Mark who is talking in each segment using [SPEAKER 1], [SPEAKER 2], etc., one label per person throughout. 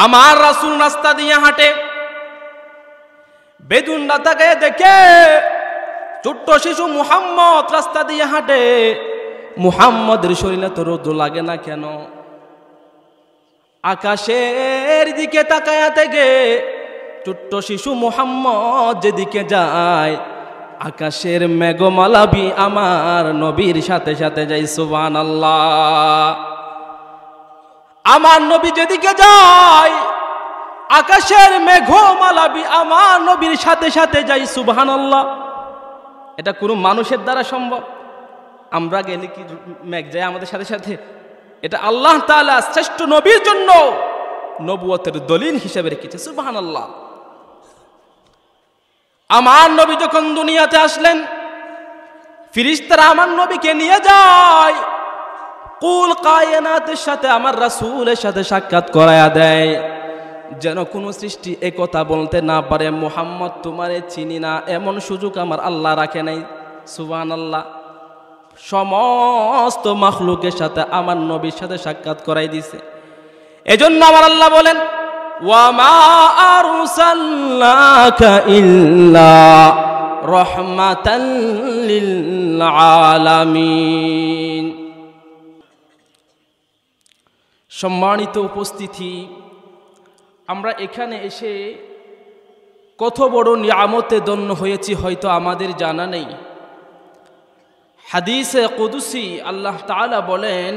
[SPEAKER 1] আমার রাসূল রাস্তা দিয়ে হাঁটে, বেদুনরা তাকে দেখে, ছোট্ট শিশু মুহাম্মদ রাস্তা দিয়ে হাঁটে, মুহাম্মদের শরীরে তো রোদ লাগে না কেন? আকাশের দিকে তাকায়া থেকে ছোট্ট শিশু মুহাম্মদ যেদিকে যায়, আকাশের মেঘমালাবি আমার নবীর সাথে সাথে যায়। সুবহানাল্লাহ। আমার নবী যেদিকে যায়, আকাশের মেঘমালাবি আমার নবীর সাথে সাথে যায়। সুবহানাল্লাহ। এটা কোনো মানুষের দ্বারা সম্ভব? আমরা গেলে কি মেঘ যায় আমাদের সাথে সাথে? এটা আল্লাহ তাআলা শ্রেষ্ঠ নবীর জন্য নবুয়তের দলিল হিসেবে রেখেছে। সুবহানাল্লাহ। আমার নবী যখন দুনিয়াতে আসলেন, ফেরেশতারা আমার নবীকে নিয়ে যায়, কুল কায়নাতের সাথে আমার রাসূলের সাথে সাক্ষাৎ করায়া দেয়, যেন কোনো সৃষ্টি এ কথা বলতে না পারে মুহাম্মদ তোমারে চিনি না, এমন সুযোগ আমার আল্লাহ রাখে নাই। সুবহানাল্লাহ। সমস্ত মাখলুকের সাথে আমার নবীর সাথে সাক্ষাৎ করাই দিছে। এজন্য আমার আল্লাহ বলেন, ওয়া মা আরসালনাকা ইল্লা রাহমাতাল লিল আলামিন। সম্মানিত উপস্থিতি, আমরা এখানে এসে কত বড় নিয়ামতে ধন্য হয়েছি হয়তো আমাদের জানা নেই। হাদিসে কুদসি আল্লাহ তাআলা বলেন,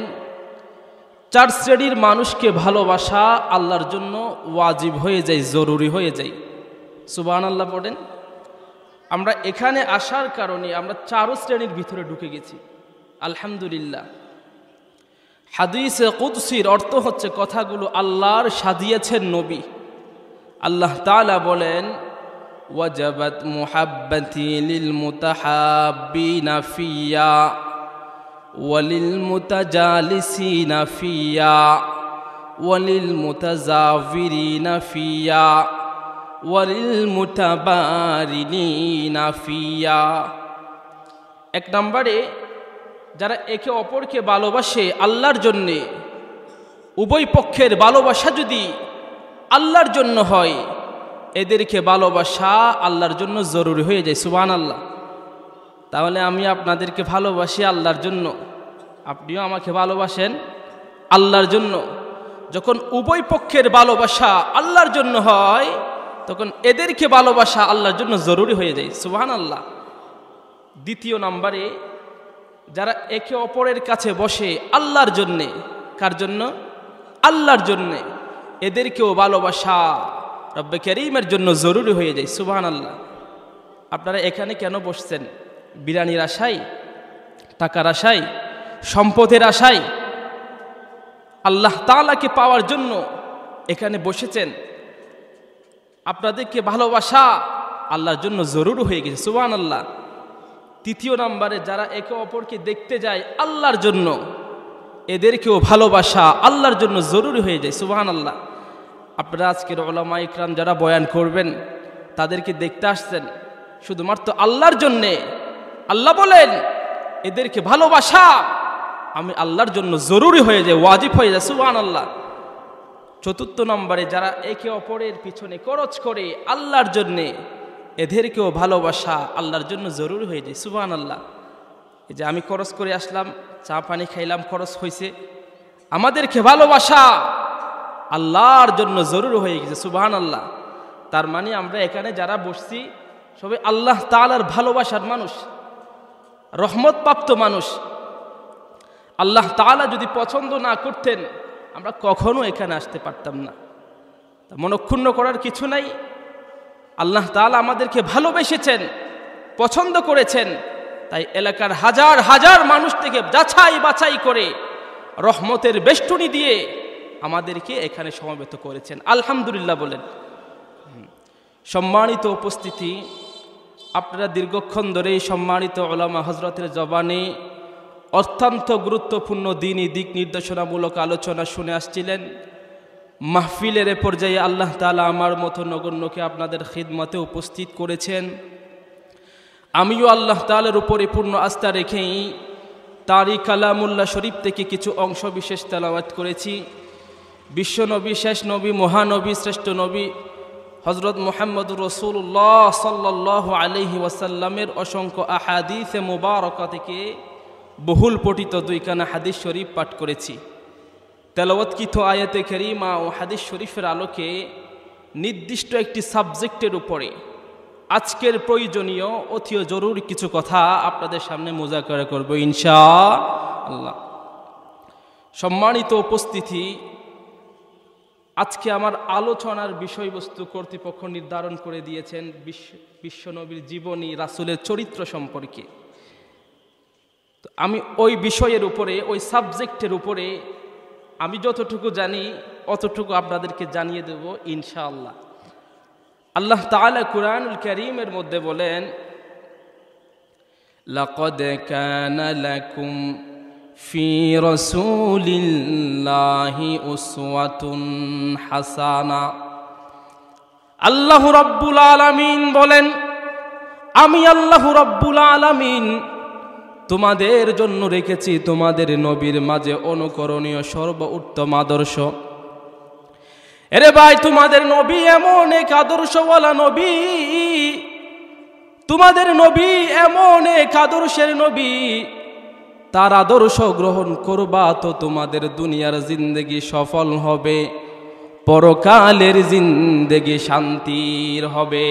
[SPEAKER 1] 4 শ্রেণীর মানুষকে ভালোবাসা আল্লাহর জন্য ওয়াজিব হয়ে যায়, জরুরি হয়ে যায়। সুবহানাল্লাহ পড়েন। আমরা এখানে আসার কারণে আমরা 4 শ্রেণীর ভিতরে ঢুকে গেছি। আলহামদুলিল্লাহ। হাদিসে কুদসির অর্থ হচ্ছে কথাগুলো আল্লাহর সাজিয়েছেন নবী। আল্লাহ তাআলা বলেন, ওয়াজাবাত মুহাব্বতি লিল মুতাহাব্বিনা ফিয়া ওয়ালিল মুতাজালিসিনা ফিয়া ওয়ালিল মুতাজাবিরিনা ফিয়া ওয়ালিল মুতাবারিনিনা ফিয়া। 1 নম্বরে, যারা একে অপরকে ভালোবাসে আল্লাহর জন্যে, উভয় পক্ষের ভালোবাসা যদি আল্লাহর জন্য হয়, এদেরকে ভালোবাসা আল্লাহর জন্য জরুরি হয়ে যায়। সুবহানাল্লাহ। তাহলে আমি আপনাদেরকে ভালোবাসি আল্লাহর জন্য, আপনিও আমাকে ভালোবাসেন আল্লাহর জন্য। যখন উভয় পক্ষের ভালোবাসা আল্লাহর জন্য হয়, তখন এদেরকে ভালোবাসা আল্লাহর জন্য জরুরি হয়ে যায়। সুবহানাল্লাহ। 2 নম্বরে, যারা একে অপরের কাছে বসে আল্লাহর জন্যে, কার জন্য? আল্লাহর জন্যে, এদেরকেও ভালোবাসা রব্বে কারীমের জন্য জরুরি হয়ে যায়। সুবহানাল্লাহ। আপনারা এখানে কেন বসছেন? বিরিয়ানির আশায়, টাকার আশায়, সম্পদের আশায়? আল্লাহ তাআলাকে পাওয়ার জন্য এখানে বসেছেন। আপনাদেরকে ভালোবাসা আল্লাহর জন্য জরুরি হয়ে গেছে। সুবহানাল্লাহ। 3 নম্বরে, যারা একে অপরকে দেখতে যায় আল্লাহর জন্য, এদেরকেও ভালোবাসা আল্লাহর জন্য জরুরি হয়ে যায়। সুবহানাল্লাহ। আপনারা আজকের উলামা ইকরাম যারা বয়ান করবেন, তাদেরকে দেখতে আসছেন শুধুমাত্র আল্লাহর জন্যে। আল্লাহ বলেন, এদেরকে ভালোবাসা আমি আল্লাহর জন্য জরুরি হয়ে যায়, ওয়াজিব হয়ে যায়। সুবহানাল্লাহ। 4 নম্বরে, যারা একে অপরের পিছনে খরচ করে আল্লাহর জন্যে, এদেরকেও ভালোবাসা আল্লাহর জন্য জরুরি হয়ে যায়। সুবহানাল্লাহ। এই যে আমি খরচ করে আসলাম, চা পানি খাইলাম, খরচ হয়েছে, আমাদেরকে ভালোবাসা আল্লাহর জন্য জরুরি হয়ে গেছে। সুবহানাল্লাহ। তার মানে আমরা এখানে যারা বসছি সবাই আল্লাহ তাআলার ভালোবাসার মানুষ, রহমতপ্রাপ্ত মানুষ। আল্লাহ তাআলা যদি পছন্দ না করতেন, আমরা কখনো এখানে আসতে পারতাম না। মনক্ষুণ্ণ করার কিছু নাই। আল্লাহ তাআলা আমাদেরকে ভালোবেসেছেন, পছন্দ করেছেন, তাই এলাকার হাজার হাজার মানুষ থেকে যাচাই বাছাই করে রহমতের বেষ্টনী দিয়ে আমাদেরকে এখানে সমবেত করেছেন। আলহামদুলিল্লাহ বলেন। সম্মানিত উপস্থিতি, আপনারা দীর্ঘক্ষণ ধরেই সম্মানিত উলামা হযরতের জবানে অত্যন্ত গুরুত্বপূর্ণ দ্বীনি দিক নির্দেশনামূলক আলোচনা শুনে আসছিলেন। মাহফিলের পর্যায়ে আল্লাহ তাআলা আমার মতো নগণ্যকে আপনাদের খিদমতে উপস্থিত করেছেন। আমিও আল্লাহ তাআলার উপরে পূর্ণ আস্থা রেখেই তারই কালামুল্লাহ শরীফ থেকে কিছু অংশ বিশেষ তেলাওয়াত করেছি। বিশ্বনবী, শেষ নবী, মহানবী, শ্রেষ্ঠ নবী হযরত মুহাম্মদুর রাসূলুল্লাহ সাল্লাল্লাহু আলাইহি ওয়াসাল্লামের অসংখ্য আহাদিসে মুবারাকা থেকে বহুল পঠিত দুইখানা হাদিস শরীফ পাঠ করেছি। তেলাওয়াতকৃত আয়াতে কারিমা ও হাদিস শরীফের আলোকে নির্দিষ্ট একটি সাবজেক্টের উপরে আজকের প্রয়োজনীয় অতি জরুরি কিছু কথা আপনাদের সামনে মুযাকারা করব ইনশাআল্লাহ। সম্মানিত উপস্থিতি, আজকে আমার আলোচনার বিষয়বস্তু কর্তৃপক্ষ নির্ধারণ করে দিয়েছেন বিশ্বনবীর জীবনী, রাসূলের চরিত্র সম্পর্কে। আমি ওই বিষয়ের উপরে, ওই সাবজেক্টের উপরে আমি যতটুকু জানি অতটুকু আপনাদেরকে জানিয়ে দেব ইনশাআল্লাহ। আল্লাহ তাআলা কুরআনুল কারীমের মধ্যে বলেন, লাকাদ কানা লাকুম ফি রাসূলিল্লাহি উসওয়াতুন হাসানা। আল্লাহ রাব্বুল আলামিন বলেন, আমি আল্লাহ রাব্বুল আলামিন তোমাদের জন্য রেখেছি তোমাদের নবীর মাঝে অনুকরণীয় সর্বোত্তম আদর্শ। এরে ভাই, তোমাদের নবী এমন এক আদর্শওয়ালা নবী, তোমাদের নবী এমন এক আদর্শের নবী, তার আদর্শ গ্রহণ করবা তো তোমাদের দুনিয়ার জিন্দেগি সফল হবে, পরকালের জিন্দেগি শান্তির হবে।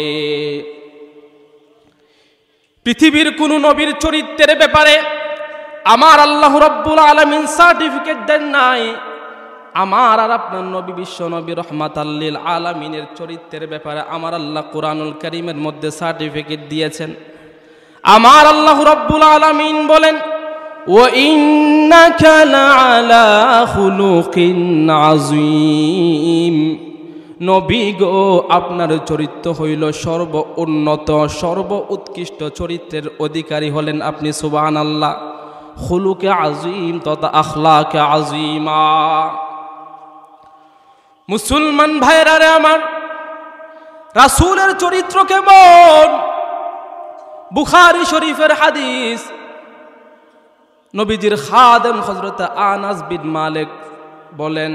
[SPEAKER 1] পৃথিবীর কোন নবীর চরিত্রের ব্যাপারে আমার আল্লাহ রাব্বুল আলামিন সার্টিফিকেট দেন নাই। আমার আর আপনার নবী বিশ্ব নবী রহমাতাল লিল আলামিনের চরিত্রের ব্যাপারে আমার আল্লাহ কুরআনুল কারীমের মধ্যে সার্টিফিকেট দিয়েছেন। আমার আল্লাহ রাব্বুল আলামিন বলেন, ওয়া ইন্নাকা লাআলা খুলুকিন আযীম। নবী গো, আপনার চরিত্র হইল সর্ব উন্নত, সর্ব উৎকৃষ্ট চরিত্রের অধিকারী হলেন আপনি, সুবহানাল্লাহ। খুলুকে আযীম তথা আখলাকে আযীমা। মুসলমান ভাইরা রে আমার, রাসূলের চরিত্র কেমন? বুখারী শরীফের হাদিস, নবীজির খাদেম হযরত আনাস বিন মালিক বলেন,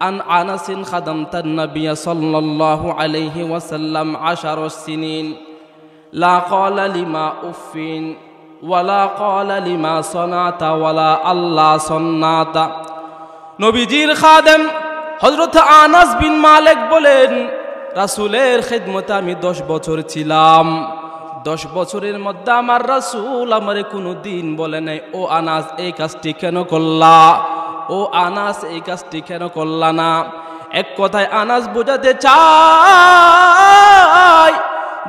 [SPEAKER 1] আন আনাসিন খাদামতান নবী সাল্লাল্লাহু আলাইহি ওয়াসাল্লাম 10 সিনিন লা ক্বালা লিমা উফিন ওয়ালা ক্বালা লিমা সানাতা ওয়ালা আল্লাহ সান্নাতা। নবীজির খাদেম হযরত আনাস বিন মালিক বলেন, রাসূলের খিদমতে আমি 10 বছর ছিলাম। 10 বছরের মধ্যে আমার রাসূল আমারে কোনো দিন বলে নাই, ও আনাস এই কাজটি কেন করলা, ও আনাস এই কাজটি কেন করলা না। এক কথায় আনাস বোঝাতে চাই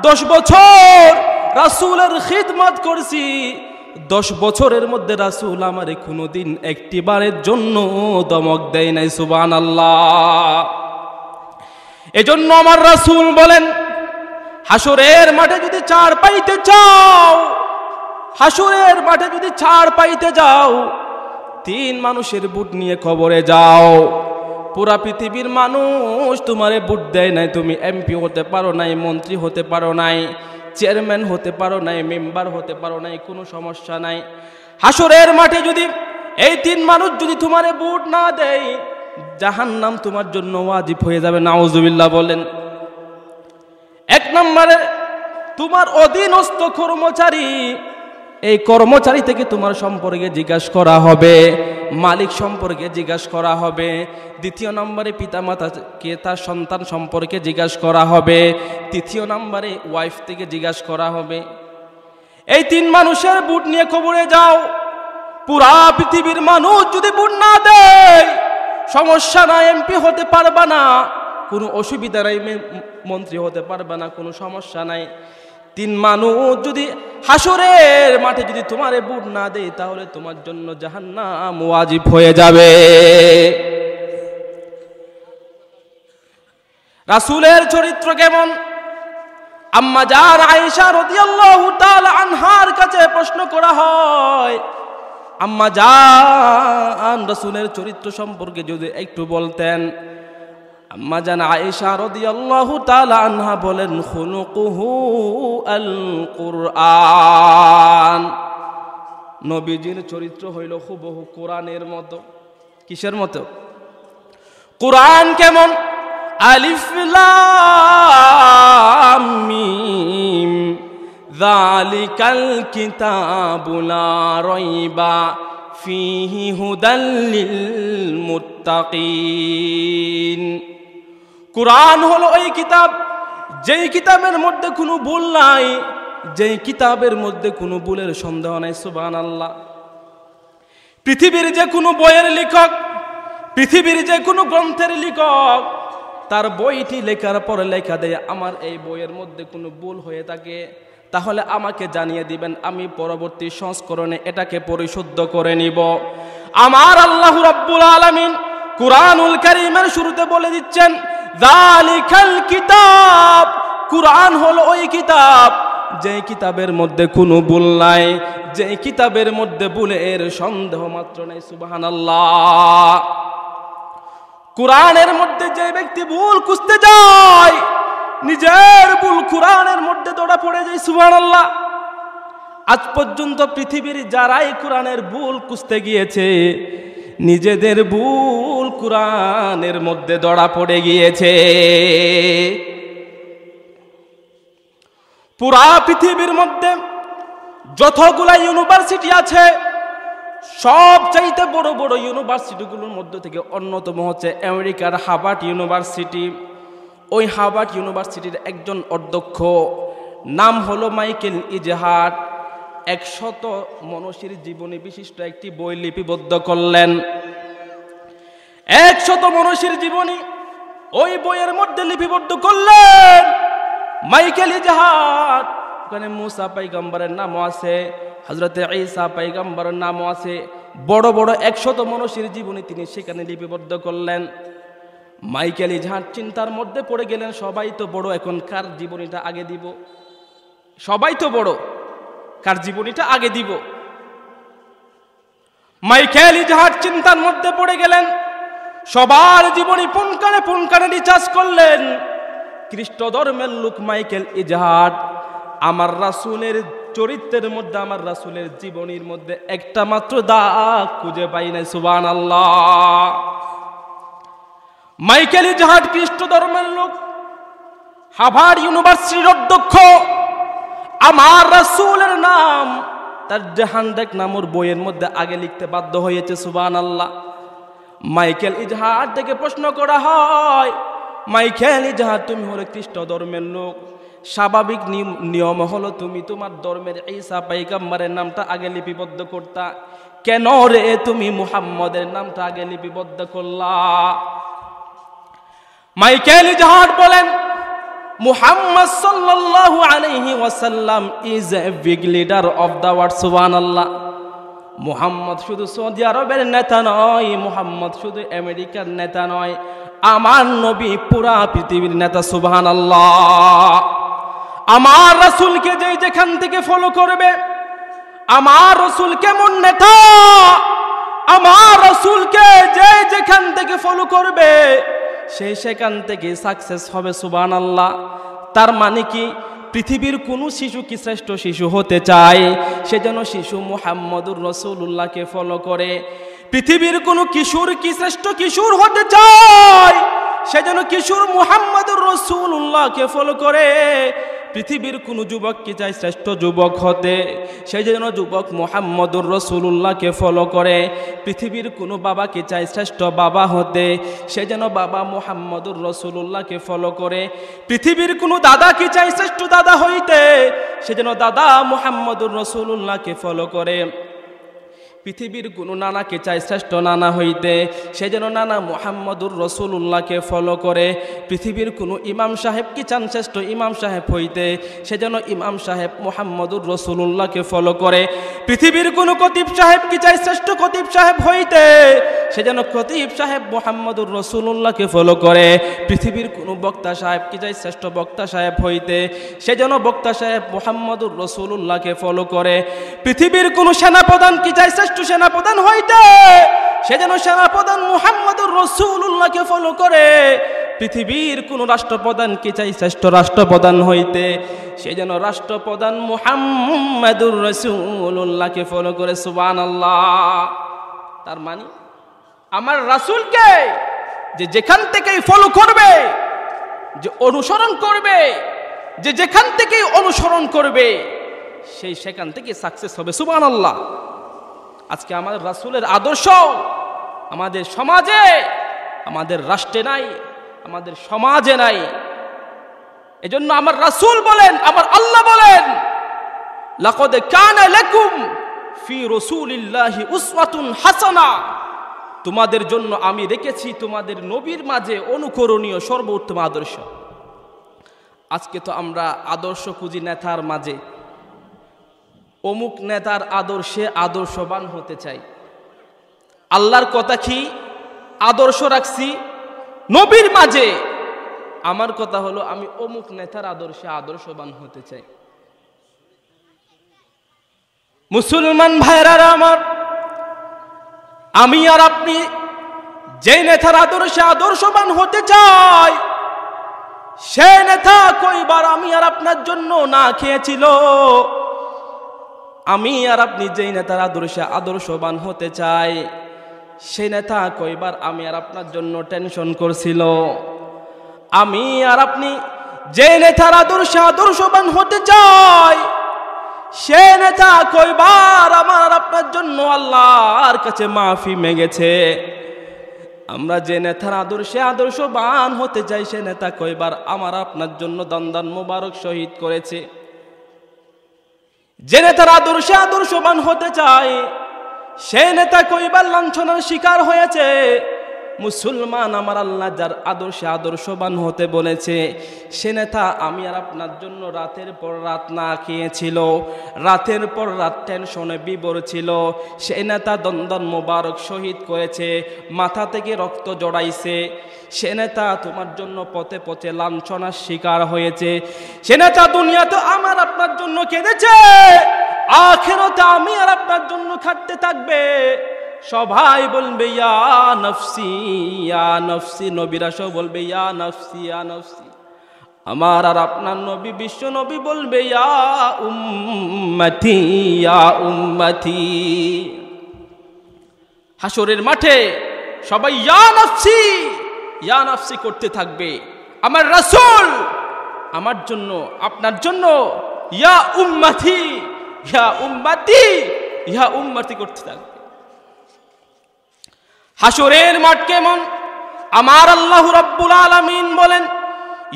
[SPEAKER 1] 10 বছর রাসূলের খিদমত করছি, 10 বছরের মধ্যে রাসূল আমারে কোনোদিন একটিবারের জন্য দমক দেয় নাই, সুবহানাল্লাহ। এজন্য আমার রাসূল বলেন, হাসরের মাঠে যদি ছাড় পাইতে চাও, হাসরের মাঠে যদি ছাড় পাইতে যাও, 3 মানুষের বুট নিয়ে কবরে যাও। পুরা পৃথিবীর মানুষ তোমারে বুট দেয় নাই, তুমি এমপি হতে পারো নাই, মন্ত্রী হতে পারো নাই, চেয়ারম্যান হতে পারো নাই, মেম্বার হতে পারো নাই, কোনো সমস্যা নাই। হাসরের মাঠে যদি এই 3 মানুষ যদি তোমারে বুট না দেয়, জাহান্নাম তোমার জন্য ওয়াজিব হয়ে যাবে, নাউজুবিল্লাহ বলেন। 1 নম্বরে তোমার অধীনস্থ কর্মচারী, এই কর্মচারী থেকে তোমার সম্পর্কে জিজ্ঞাসা করা হবে, মালিক সম্পর্কে জিজ্ঞাসা করা হবে। 2 নম্বরে পিতামাতাকে তার সন্তান সম্পর্কে জিজ্ঞাসা করা হবে। 3 নম্বরে ওয়াইফ থেকে জিজ্ঞাসা করা হবে। এই 3 মানুষের বুট নিয়ে কবরে যাও। পুরা পৃথিবীর মানুষ যদি বুট না দেয়, সমস্যা নাই, এমপি হতে পারবা না, কোনো অসুবিধা নাই, মন্ত্রী হতে পারবা না, কোনো সমস্যা নাই। 3 মানুষ যদি হাসরের মাঠে যদি তোমারে বুট না দেয়, তাহলে তোমার জন্য জাহান্নাম ওয়াজিব হয়ে যাবে। রাসূলের চরিত্র কেমন? আম্মা জান আয়েশা রাদিয়াল্লাহু তাআলা আনহার কাছে প্রশ্ন করা হয়, আম্মা জান রাসূলের চরিত্র সম্পর্কে যদি একটু বলতেন। আম্মা জান আয়েশা রাদিয়াল্লাহু তাআলা আনহা বলেন, খুলুকুহু আল কুরআন। নবীজির চরিত্র হইল হুবহু কোরআনের মতো। কিসের মতো? কোরআন কেমন? আলিফ লাম মিম যালিকাল কিতাবু লা রাইবা ফীহি হুদাল লিল মুত্তাকিন। কোরআন হলো ওই কিতাব, যেই কিতাবের মধ্যে কোনো ভুল নাই, যেই কিতাবের মধ্যে কোনো ভুলের সন্দেহ নাই। সুবহানাল্লাহ। পৃথিবীর যে কোনো বইয়ের লেখক, পৃথিবীর যে কোনো গ্রন্থের লেখক, তার বইটি লেখার পরে লেখা দেয় আমার এই বইয়ের মধ্যে কোনো ভুল হয়ে থাকে তাহলে আমাকে জানিয়ে দিবেন, আমি পরবর্তী সংস্করণে এটাকে পরিশুদ্ধ করে নিব। আমার আল্লাহ রাব্বুল আলামিন কুরআনুল কারীমের শুরুতে বলে দিচ্ছেন যালিকাল কিতাব। কুরআন হলো ওই কিতাব, যে কিতাবের মধ্যে কোনো ভুল নাই, যে কিতাবের মধ্যে ভুলের সন্দেহ মাত্র নাই। সুবহানাল্লাহ। কুরআনের মধ্যে যে ব্যক্তি ভুল খুঁজতে যায়, নিজের ভুল কুরআনের মধ্যে ধরা পড়ে যায়। সুবহানাল্লাহ। আজ পর্যন্ত পৃথিবীর যারাই কুরআনের ভুল খুঁজতে গিয়েছে, নিজেদের ভুল কুরআনের মধ্যে ধরা পড়ে গিয়েছে। পুরা পৃথিবীর মধ্যে যতগুলা ইউনিভার্সিটি আছে, সবচাইতে বড় বড় ইউনিভার্সিটিগুলোর মধ্যে থেকে অন্যতম হচ্ছে আমেরিকার হার্ভার্ড ইউনিভার্সিটি। ওই হার্ভার্ড ইউনিভার্সিটির একজন অধ্যক্ষ নাম হলো মাইকেল ইজহার্ড 100 মনীষীর জীবনী বিশিষ্ট একটি বই লিপিবদ্ধ করলেন। 100 মনীষীর জীবনী ওই বইয়ের মধ্যে লিপিবদ্ধ করলেন মাইকেল ইজহার্ড। ওখানে মুসা পয়গম্বরের নামও আছে, হযরতে ঈসা পয়গম্বরের নামও আছে। বড় বড় 100 মনীষীর জীবনী তিনি সেখানে লিপিবদ্ধ করলেন। মাইকেল ইজহার্ড চিন্তার মধ্যে পড়ে গেলেন, সবাই তো বড়, এখন কার জীবনীটা আগে দিব? সবাই তো বড়, কার জীবনীটা আগে দিব? মাইকেল ইজহার্ড চিন্তার মধ্যে পড়ে গেলেন, সবার জীবনী পুনকানে পুনকানে রিসার্চ করলেন। খ্রিস্ট ধর্মের লোক মাইকেল ইজহার্ড আমার রাসূলের চরিত্রের মধ্যে, আমার রাসূলের জীবনীর মধ্যে একটা মাত্র দাগ খুঁজে পাই নাই। সুবহানাল্লাহ। মাইকেল ইজহার্ড খ্রিস্ট ধর্মের লোক, হার্ভার্ড ইউনিভার্সিটির অধ্যক্ষ, আমার রাসূলের নাম তার জাহানদাক নামের বইয়ের মধ্যে আগে লিখতে বাধ্য হয়েছে। সুবহানাল্লাহ। মাইকেল ইজহার্ড থেকে প্রশ্ন করা হয়, মাইকেল ইজহার্ড তুমি হলো খ্রিস্ট ধর্মের লোক, স্বাভাবিক নিয়ম হলো তুমি তোমার ধর্মের ঈসা পয়গম্বরের নামটা আগে লিপিবদ্ধ করতা, কেন রে তুমি মুহাম্মদের নামটা আগে লিপিবদ্ধ করলা? মাইকেল ইজহার্ড বলেন, মুহাম্মদ সাল্লাল্লাহু আলাইহি ওয়াসাল্লাম is a big leader of the world. সুবহানাল্লাহ। মুহাম্মদ শুধু সৌদি আরবের নেতা নয়, মুহাম্মদ শুধু আমেরিকার নেতা নয়, আমার নবী পুরা পৃথিবীর নেতা। সুবহানাল্লাহ। আমার রাসূলকে যে যেখান থেকে ফলো করবে, আমার রাসূল কেমন নেতা, আমার রাসূলকে যে যেখান থেকে ফলো করবে সেই সেখান থেকে সাকসেস হবে। সুবহানাল্লাহ। তার মানে কি, পৃথিবীর কোন শিশু কি শ্রেষ্ঠ শিশু হতে চায়, সেজন্য শিশু মুহাম্মদুর রাসূলুল্লাহকে ফলো করে। পৃথিবীর কোন কিশোর কি শ্রেষ্ঠ কিশোর হতে চায়, সেজন্য কিশোর মুহাম্মদুর রাসূলুল্লাহকে ফলো করে। পৃথিবীর কোন যুবক কি চায় শ্রেষ্ঠ যুবক হতে, সেই জন্য যুবক মুহাম্মদুর রাসূলুল্লাহকে ফলো করে। পৃথিবীর কোন বাবা কি চায় শ্রেষ্ঠ বাবা হতে, সেই জন্য বাবা মুহাম্মদুর রাসূলুল্লাহকে ফলো করে। পৃথিবীর কোন দাদা কি চায় শ্রেষ্ঠ দাদা হইতে, সেই জন্য দাদা মুহাম্মদুর রাসূলুল্লাহকে ফলো করে। পৃথিবীর কোন নানাকে চায় শ্রেষ্ঠ নানা হইতে, সেজন্য নানা মুহাম্মদুর রাসূলুল্লাহকে ফলো করে। পৃথিবীর কোন ইমাম সাহেব কি চান শ্রেষ্ঠ ইমাম সাহেব হইতে, সেজন্য ইমাম সাহেব মুহাম্মদুর রাসূলুল্লাহকে ফলো করে। পৃথিবীর কোন খতিব সাহেব কি চায় শ্রেষ্ঠ খতিব সাহেব হইতে, সেজন্য খতিব সাহেব মুহাম্মদুর রাসূলুল্লাহকে ফলো করে। পৃথিবীর কোন বক্তা সাহেব কি চায় শ্রেষ্ঠ বক্তা সাহেব হইতে, সেজন্য বক্তা সাহেব মুহাম্মদুর রাসূলুল্লাহকে ফলো করে। পৃথিবীর কোন সেনাপ্রধান কি চায় শ্রেষ্ঠ সেনাপ্রধান হইতে, সেজন্য সেনাপ্রধান মুহাম্মদুর রাসূলুল্লাহকে ফলো করে। পৃথিবীর কোন রাষ্ট্রপ্রধান কি চাই শ্রেষ্ঠ রাষ্ট্রপ্রধান হইতে, সেজন্য রাষ্ট্রপ্রধান মুহাম্মদুর রাসূলুল্লাহকে ফলো করে। সুবহানাল্লাহ। তার মানে আমার রাসূলকে যে যেখান থেকেই ফলো করবে, যে অনুসরণ করবে, যে যেখান থেকেই অনুসরণ করবে সেই সেখান থেকে সাকসেস হবে। সুবহানাল্লাহ। আজকে আমাদের রাসূলের আদর্শ আমাদের সমাজে, আমাদের রাষ্ট্রে নাই, আমাদের সমাজে নাই। এজন্য আমার রাসূল বলেন, আমার আল্লাহ বলেন, লাকাদ কানা লাকুম ফি রাসূলিল্লাহি উসওয়াতুন হাসানা, তোমাদের জন্য আমি রেখেছি তোমাদের নবীর মাঝে অনুকরণীয় সর্বোত্তম আদর্শ। আজকে তো আমরা আদর্শ খুঁজি নেতার মাঝে, অমুক নেতার আদর্শে আদর্শবান হতে চাই। আল্লাহর কথা কি আদর্শ রাখছি নবীর মাঝে, আমার কথা হলো আমি অমুক নেতার আদর্শে আদর্শবান হতে চাই। মুসলমান ভাইরা আমার, আমি আর আপনি যে নেতার আদর্শে আদর্শবান হতে চাই, সে নেতা কয়বার আমি আর আপনার জন্য না খেয়েছিল? আমি আর আপনি যেই নেতার আদর্শে আদর্শবান হতে চাই, সে নেতা কয়বার আমি আর আপনার জন্য টেনশন করছিল? আমি আর আপনি যে নেতার আদর্শে আদর্শবান হতে চাই, সে নেতা কয়বার আমার আর আপনার জন্য আল্লাহর কাছে মাফি মেগেছে? আমরা যে নেতার আদর্শে আদর্শবান হতে চাই, সে নেতা কয়বার আমার আপনার জন্য দান মোবারক শহীদ করেছে? যে নেতার আদর্শে আদর্শবান হতে চাই, সে নেতা কয়বার লাঞ্ছনার শিকার হয়েছে? মুসলমান আমার আল্লাহ যার আদর্শে আদর্শবান হতে বলেছে, সে নেতা আমি আর আপনার জন্য রাতের পর রাত না খেয়েছিল, রাতের পর রাত টেনশনে বিবর ছিল। সে নেতা দন্দন মোবারক শহীদ করেছে, মাথা থেকে রক্ত জড়াইছে। সে নেতা তোমার জন্য পথে পথে লাঞ্ছনার শিকার হয়েছে। সে নেতা দুনিয়াতে আমার আপনার জন্য কেঁদেছে, আখিরাতে আমি আর আপনার জন্য খাটতে থাকবে। সবাই বলবে ইয়া নফসি ইয়া নফসি, নবীরা সব বলবে ইয়া নফসি ইয়া নফসি। আমার আর আপনার নবী বিশ্ব নবী বলবে ইয়া উম্মতি ইয়া উম্মতি। হাসরের মাঠে সবাই ইয়া নফসি করতে থাকবে। আমার রাসূল আমার জন্য আপনার জন্য ইয়া উম্মতি ইয়া উম্মতি ইয়া উম্মতি করতে থাকবে। হাসরের মাঠ কেমন? আমার আল্লাহ রাব্বুল আলামিন বলেন,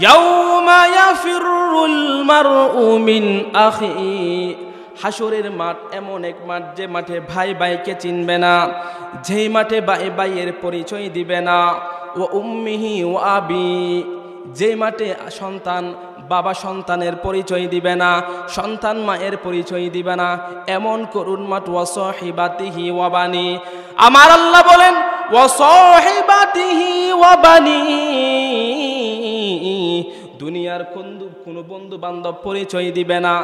[SPEAKER 1] ইয়াউমা ইয়াফিরুল মারউ মিন আখি। হাসরের মাঠ এমন এক মাঠ, যে মাঠে ভাই ভাইকে চিনবে না, যেই মাঠে ভাই ভাইয়ের পরিচয় দিবে না। ও উম্মিহি ও আবি, যে মাঠে সন্তান বাবা সন্তানের পরিচয় দিবে না, সন্তান মায়ের পরিচয় দিবে না, এমন করুণ মাঠ। ওয়া সাহিবাতিহি ওয়া বানি, আমার আল্লাহ বলেন ওয়া সাহিবাতিহি ওয়া বানি। দুনিয়ার কোনো বন্ধু বান্ধব পরিচয় দিবে না,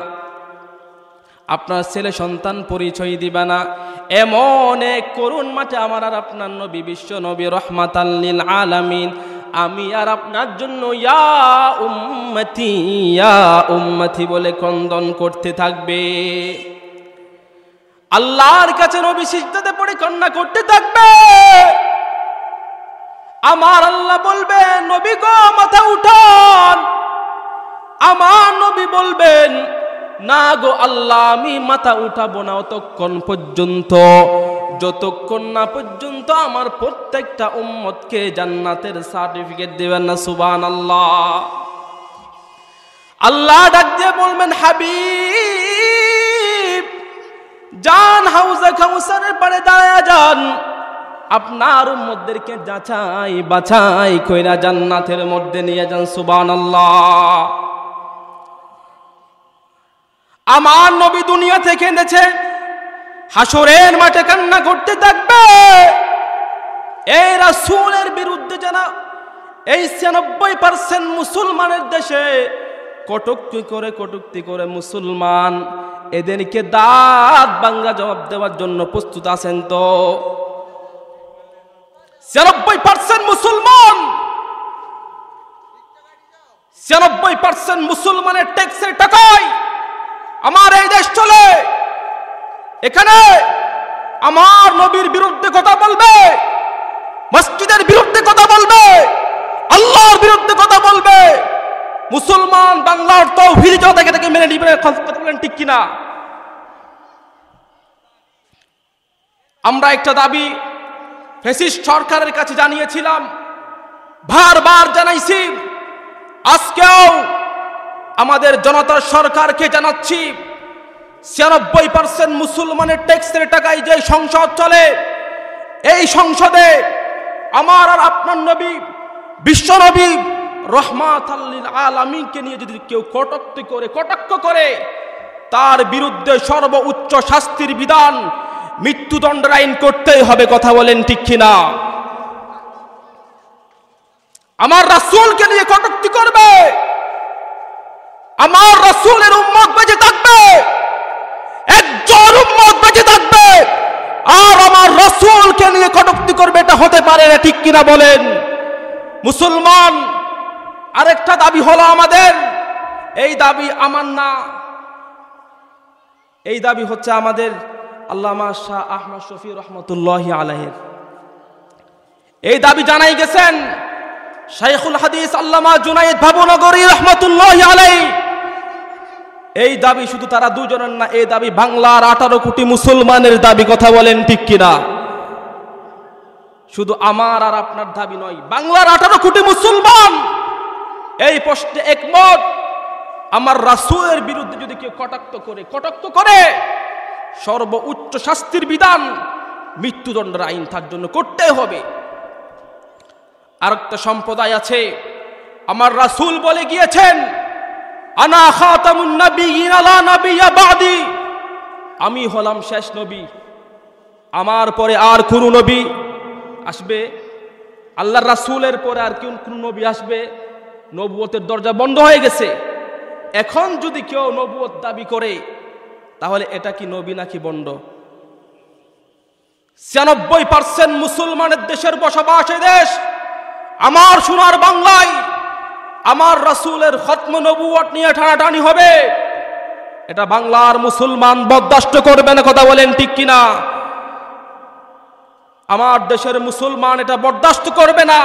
[SPEAKER 1] আপনার ছেলে সন্তান পরিচয় দিবে না। এমন এক করুণ মাঠে আমার আর আপনার নবী বিশ্ব নবী রহমাতাল লিল আলামিন আমি আর আপনার জন্য ইয়া উম্মতি বলে ক্রন্দন করতে থাকবে। আল্লাহর কাছে নবী সিজদাতে পড়ে কান্না করতে থাকবে। আমার আল্লাহ বলবেন, নবী গো মাথা উঠান। আমার নবী বলবেন, না গো আল্লাহ, আমি মাথা উঠাবো না অতক্ষণ পর্যন্ত, যতক্ষণ না পর্যন্ত আমার প্রত্যেকটা উম্মতকে জান্নাতের সার্টিফিকেট দিবেন না। সুবহানাল্লাহ। আল্লাহ ডাক দিয়ে বলবেন, হাবিব যান, হাউজে কাউসারের পাড়ে দাঁড়ায়া যান, আপনার উম্মতদেরকে যাচাই বাছাই কইরা জান্নাতের মধ্যে নিয়ে যান। সুবহানাল্লাহ। আমার নবী দুনিয়া থেকে এনেছে, হাসরের মাঠে কান্না করতে থাকবে। এই রাসূলের বিরুদ্ধে যারা এই ৯৬% মুসলমানের দেশে কটূক্তি করে মুসলমান, এদেরকে দাঁত ভাঙা জবাব দেওয়ার জন্য প্রস্তুত আছেন তো? ৯৬% মুসলমান, ৯৬% মুসলমানের ট্যাক্সের টাকায় আমার এই দেশ চলে। এখানে আমার নবীর বিরুদ্ধে কথা বলবে, মসজিদের বিরুদ্ধে কথা বলবে, আল্লাহর বিরুদ্ধে কথা বলবে, মুসলমান বাংলার তাওহীদ জনতাকে তাকে মেনে নিবে। কথা বলেন ঠিক কিনা? আমরা একটা দাবি ফ্যাসিস্ট সরকারের কাছে জানিয়েছিলাম, বারবার জানাইছি, আজকেও আমাদের জনতার সরকারকে জানাচ্ছি, 96% মুসলমানের ট্যাক্সের টাকায় যে সংসদ চলে, এই সংসদে আমার আর আপনার নবী বিশ্ব নবী রহমাতাল লিল আলামিনকে নিয়ে যদি কেউ কটাক্ষ করে তার বিরুদ্ধে সর্বোচ্চ শাস্তির বিধান মৃত্যুদণ্ডের আইন করতেই হবে। কথা বলেন ঠিক কিনা? আমার রাসূলকে নিয়ে কটূক্তি করবে, আমার রাসূলের উম্মত বেঁচে থাকবে, একজন উম্মত বেঁচে থাকবে, আর আমার রাসূলকে নিয়ে কটূক্তি করবে, এটা হতে পারে না। ঠিক কিনা বলেন? মুসলমান আরেকটা দাবি হলো আমাদের, এই দাবি আমার না, এই দাবি হচ্ছে আমাদের আল্লামা শাহ আহমদ শফি রহমতুল্লাহি আলাইহির। এই দাবি জানাই গেছেন শাইখুল হাদিস আল্লামা জুনায়েদ ভাবনগরী রহমতুল্লাহি আলাইহি। এই দাবি শুধু তারা দুজনের না, এই দাবি বাংলার 18 কোটি মুসলমানের দাবি। কথা বলেন ঠিক কিনা? শুধু আমার আর আপনার দাবি নয়, বাংলার 18 কোটি মুসলমান এই প্রশ্নে একমত। আমার রাসূলের বিরুদ্ধে যদি কেউ কটাক্ষ করে সর্বোচ্চ শাস্তির বিধান মৃত্যুদণ্ডের আইন তার জন্য করতে হবে। আরেকটা সম্প্রদায় আছে, আমার রাসূল বলে গিয়েছেন, আনা খাতামুন নাবিয়্যিন লা নাবিয়্যা বাদি, আমি হলাম শেষ নবী, আমার পরে আর কোন নবী আসবে, আল্লাহর রাসূলের পরে আর কোন নবী আসবে? নবুয়তের দরজা বন্ধ হয়ে গেছে। এখন যদি কেউ নবুয়ত দাবি করে তাহলে এটা কি নবী নাকি বন্ড? 96% মুসলমানের দেশের বসবাসের দেশ আমার সোনার বাংলায় আমার রাসূলের খতম নবুয়ত নিয়ে টানাটানি হবে, এটা বাংলার মুসলমান বরদাস্ত করবে না। কথা বলেন ঠিক কিনা? আমার দেশের মুসলমান এটা বরদাস্ত করবে না।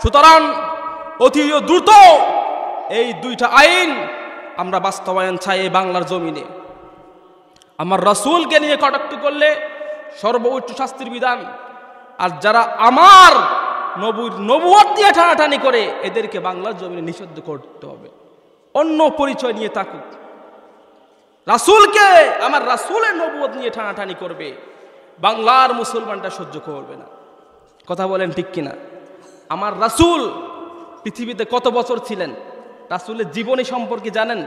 [SPEAKER 1] সুতরাং অতি দ্রুত এই দুইটা আইন আমরা বাস্তবায়ন চাই এই বাংলার জমিনে। আমার রাসূলকে নিয়ে কটাক্ষ করলে সর্বোচ্চ শাস্তির বিধান, আর যারা আমার নবুয়ত নিয়ে টানাটানি করে এদেরকে বাংলার জমিনে নিষিদ্ধ করতে হবে। অন্য পরিচয় নিয়ে থাকুক, রাসূলকে আমার রাসূলের নবুয়ত নিয়ে টানাটানি করবে, বাংলার মুসলমানটা সহ্য করবে না। কথা বলেন ঠিক কিনা? আমার রাসূল পৃথিবীতে কত বছর ছিলেন? রাসূলের জীবনী সম্পর্কে জানেন?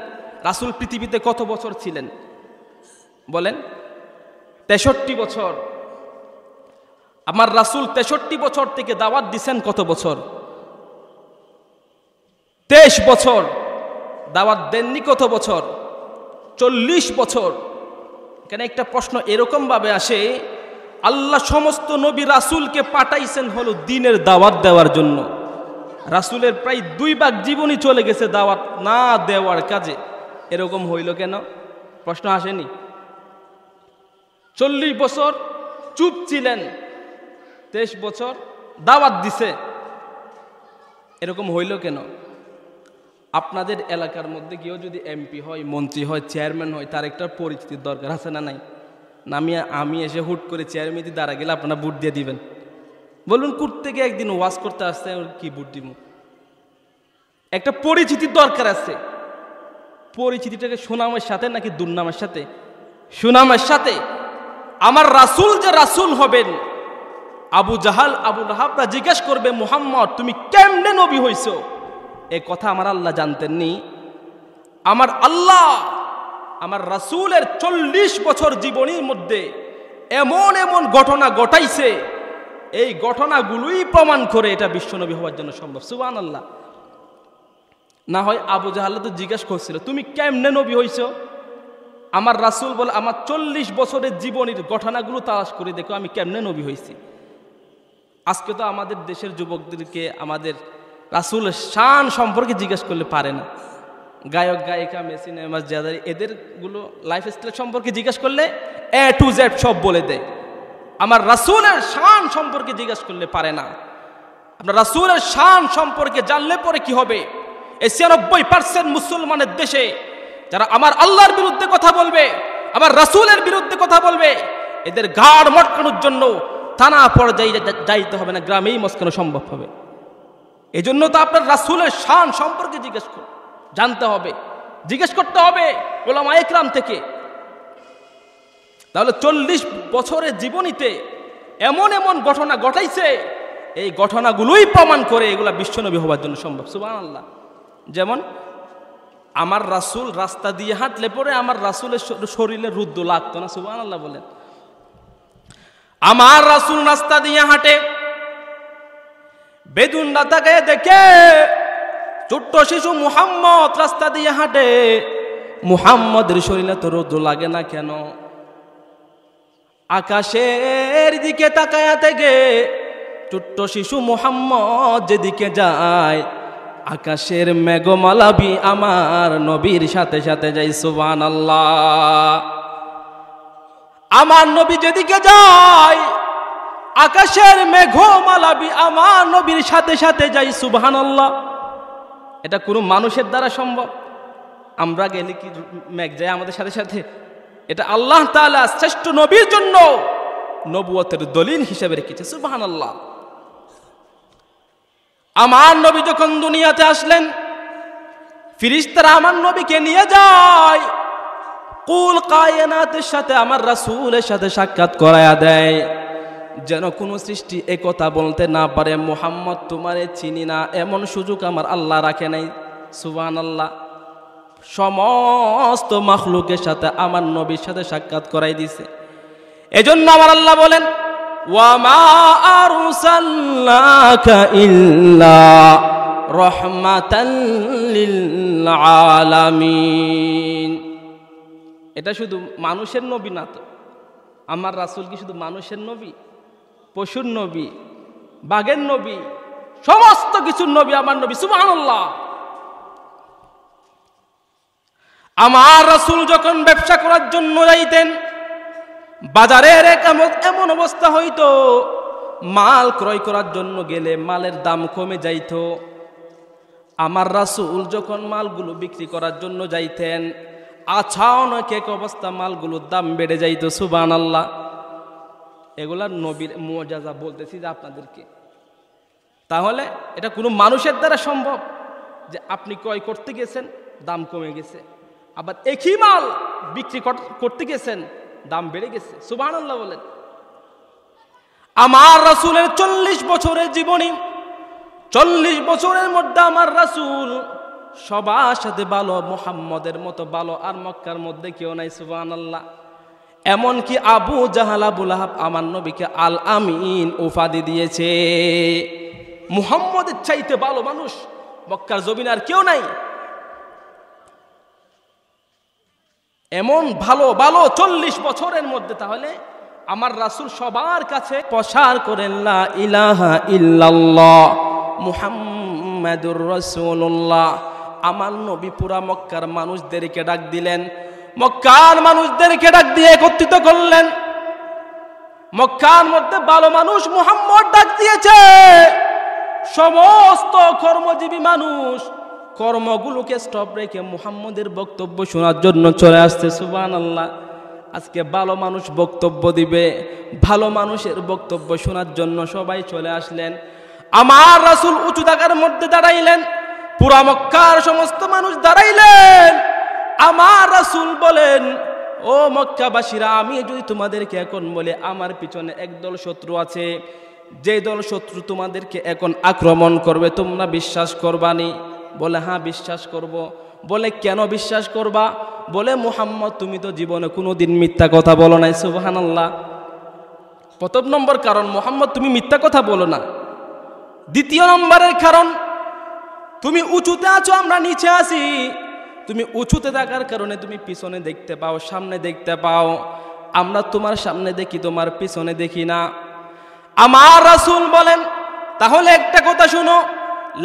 [SPEAKER 1] রাসূল পৃথিবীতে কত বছর ছিলেন বলেন? 63 বছর। আমার রাসূল 63 বছর থেকে দাওয়াত দিছেন কত বছর? 23 বছর। দাওয়াত দেননি কত বছর? 40 বছর। এখানে একটা প্রশ্ন এরকম ভাবে আসে, আল্লাহ সমস্ত নবী রাসূলকে পাঠাইছেন হলো দ্বীনের দাওয়াত দেওয়ার জন্য, রাসূলের প্রায় 2 ভাগ জীবনী চলে গেছে দাওয়াত না দেওয়ার কাজে, এরকম হইল কেন? প্রশ্ন আসেনি? 40 বছর চুপ ছিলেন, 23 বছর দাওয়াত দিছে, এরকম হইল কেন? আপনাদের এলাকার মধ্যে কেউ যদি এমপি হয়, মন্ত্রী হয়, চেয়ারম্যান হয়, তার একটা পরিচিতির দরকার আছে না নাই? না আমি এসে হুট করে চেয়ারম্যানই দাঁড়া গেলে আপনারা ভোট দিয়ে দিবেন? বলুন, করতে গিয়ে একদিন ওয়াজ করতে আসছে, কি ভোট দিব? একটা পরিচিতির দরকার আছে। পরিচিতিটাকে সুনামের সাথে নাকি দুর্নামের সাথে? সুনামের সাথে। আমার রাসূল যে রাসূল হবেন, আবু জাহাল আবু লাহাবরা জিজ্ঞেস করবে, মুহাম্মদ তুমি কেমনে নবী হইছো? এই কথা আমার আল্লাহ জানতেননি? আমার আল্লাহ আমার রাসূলের 40 বছর জীবনীর মধ্যে এমন এমন ঘটনা ঘটাইছে, এই ঘটনাগুলোই প্রমাণ করে এটা বিশ্বনবী হওয়ার জন্য সম্ভব। সুবহানাল্লাহ। না হয় আবু জাহাল তো জিজ্ঞেস করছিল, তুমি কেমনে নবী হইছো? আমার রাসূল বলে, আমার 40 বছরের জীবনীর ঘটনাগুলো তালাশ করে দেখো আমি কেমনে নবী হইছি। আজকে তো আমাদের দেশের যুবকদেরকে আমাদের রাসূলের শান সম্পর্কে জিজ্ঞেস করলে পারে না। গায়ক গায়িকা, মেসি, নেইমার, জিয়াদারি, এদেরগুলো লাইফ স্টাইল সম্পর্কে জিজ্ঞেস করলে A to Z সব বলে দেয়। আমার রাসূলের শান সম্পর্কে জিজ্ঞাসা করলে পারে না। আপনার রাসূলের শান সম্পর্কে জানলে পরে কি হবে? এই ৯৬% মুসলমানের দেশে যারা আমার আল্লাহর বিরুদ্ধে কথা বলবে, আমার রাসূলের বিরুদ্ধে কথা বলবে, এদের গাড় মটকানোর জন্য থানা পর্যায়ে যাইতে হবে না, গ্রামেই মস্কানো সম্ভব হবে। এই জন্য তো আপনার রাসূলের শান সম্পর্কে জানতে হবে, জিজ্ঞেস করতে হবে উলামা ইকরাম থেকে। তাহলে ৪০ বছরের জীবনীতে এমন এমন ঘটনা ঘটাইছে, এই ঘটনাগুলোই প্রমাণ করে এগুলা বিশ্বনবী হওয়ার জন্য সম্ভব। সুবহানাল্লাহ। যেমন আমার রাসূল রাস্তা দিয়ে হাঁটলে পরে আমার রাসূলের শরীরে রুদ্র লাগতো না। সুবহানাল্লাহ বলেন। আমার রাসূল রাস্তা দিয়ে হাঁটে, বেদুনরা তাকে দেখে, ছোট্ট শিশু মুহাম্মদ রাস্তা দিয়ে হাঁটে, মুহাম্মদের শরীরে তো রুদ্র লাগে না কেন? আকাশের দিকে তাকায়া থেকে ছোট্ট শিশু মুহাম্মদ যেদিকে যায়, আকাশের মেঘমালাবি আমার নবীর সাথে সাথে যায়। সুবহানাল্লাহ। আমার নবী যেদিকে যায়, আকাশের মেঘমালাবি আমার নবীর সাথে সাথে যায়। সুবহানাল্লাহ। এটা কোনো মানুষের দ্বারা সম্ভব? আমরা গেলে কি মেঘ যায় আমাদের সাথে সাথে? এটা আল্লাহ তাআলা শ্রেষ্ঠ নবীর জন্য নবুয়তের দলিল হিসেবে রেখেছে। সুবহানাল্লাহ। আমার নবী যখন দুনিয়াতে আসলেন, ফেরেশতারা আমার নবীকে নিয়ে যায়, কুল কায়নাতের সাথে আমার রাসূলের সাথে সাক্ষাৎ করায়া দেয়, যেন কোনো সৃষ্টি একথা বলতে না পারে মুহাম্মদ তোমারে চিনি না, এমন সুযোগ আমার আল্লাহ রাখে নাই। সুবহানাল্লাহ। সমস্ত মাখলুকের সাথে আমার নবীর সাথে সাক্ষাৎ করাই দিছে। এজন্য আমার আল্লাহ বলেন, ওয়া মা আরসালনাকা ইল্লা রাহমাতাল লিল আলামিন। এটা শুধু মানুষের নবী না তো, আমার রাসূল কি শুধু মানুষের নবী? পশুর নবী, বাঘের নবী, সমস্ত কিছুর নবী আমার নবী। সুবহানাল্লাহ। আমার রাসূল যখন ব্যবসা করার জন্য যাইতেন, বাজারের এমন অবস্থা হইতো, মাল ক্রয় করার জন্য গেলে মালের দাম কমে যাইত। আমার রাসূল যখন মালগুলো বিক্রি করার জন্য যাইতেন, আচানক এক অবস্থা মালগুলোর দাম বেড়ে যাইত। সুবহানাল্লাহ। এগুলা নবীর মুআজিজা বলতেছি যে আপনাদেরকে। তাহলে এটা কোনো মানুষের দ্বারা সম্ভব যে আপনি ক্রয় করতে গেছেন, দাম কমে গেছে, আবার একই মাল বিক্রি করতে গেছেন, দাম বেড়ে গেছে? সুবহানাল্লাহ বলেন। আমার রাসূলের ৪০ বছরের জীবনী, ৪০ বছরের মধ্যে আমার রাসূল সবার সাথে ভালো, মুহাম্মদের মতো ভালো আর মক্কার মধ্যে কেউ নাই। সুবহানাল্লাহ। এমনকি আবু জাহাল, আবু লাহাব আমার নবীকে আল আমিন উপাধি দিয়েছে। মুহাম্মদের চাইতে ভালো মানুষ মক্কার জমিনে আর কেউ নাই। এমন ভালো ভালো ৪০ বছরের মধ্যে তাহলে আমার রাসূল সবার কাছে প্রচার করেন লা ইলাহা ইল্লাল্লাহ মুহাম্মাদুর রাসূলুল্লাহ। আমার নবী পুরা মক্কার মানুষদেরকে ডাক দিলেন, মক্কার মানুষদেরকে ডাক দিয়ে একত্রিত করলেন। মক্কার মধ্যে ভালো মানুষ মুহাম্মদ ডাক দিয়েছে, সমস্ত কর্মজীবী মানুষ কর্মগুলোকে স্টপ রেখে মুহাম্মদের বক্তব্য শোনার জন্য চলে আসছে। সুবহানাল্লাহ। আজকে ভালো মানুষ বক্তব্য দিবে, ভালো মানুষের বক্তব্য শোনার জন্য সবাই চলে আসলেন। আমার রাসূল উঁচু জায়গার মধ্যে দাঁড়াইলেন, পুরা মক্কার সমস্ত মানুষ দাঁড়াইলেন। আমার রাসূল বলেন, ও মক্কাবাসীরা, আমি যদি তোমাদেরকে এখন বলে আমার পিছনে একদল শত্রু আছে, যে দল শত্রু তোমাদেরকে এখন আক্রমণ করবে, তোমরা বিশ্বাস করবানি? বলে হ্যাঁ বিশ্বাস করব। বলে কেন বিশ্বাস করবা? বলে মুহাম্মদ তুমি তো জীবনে কোনোদিন মিথ্যা কথা বলো নাই। সুবহানাল্লাহ। প্রথম নম্বর কারণ, মুহাম্মদ তুমি মিথ্যা কথা বলো না। দ্বিতীয় নম্বরের কারণ, তুমি উঁচুতে আছো, আমরা নিচে আছি। তুমি উঁচুতে থাকার কারণে তুমি পিছনে দেখতে পাও, সামনে দেখতে পাও। আমরা তোমার সামনে দেখি, তোমার পিছনে দেখি না। আমার রাসূল বলেন, তাহলে একটা কথা শুনো,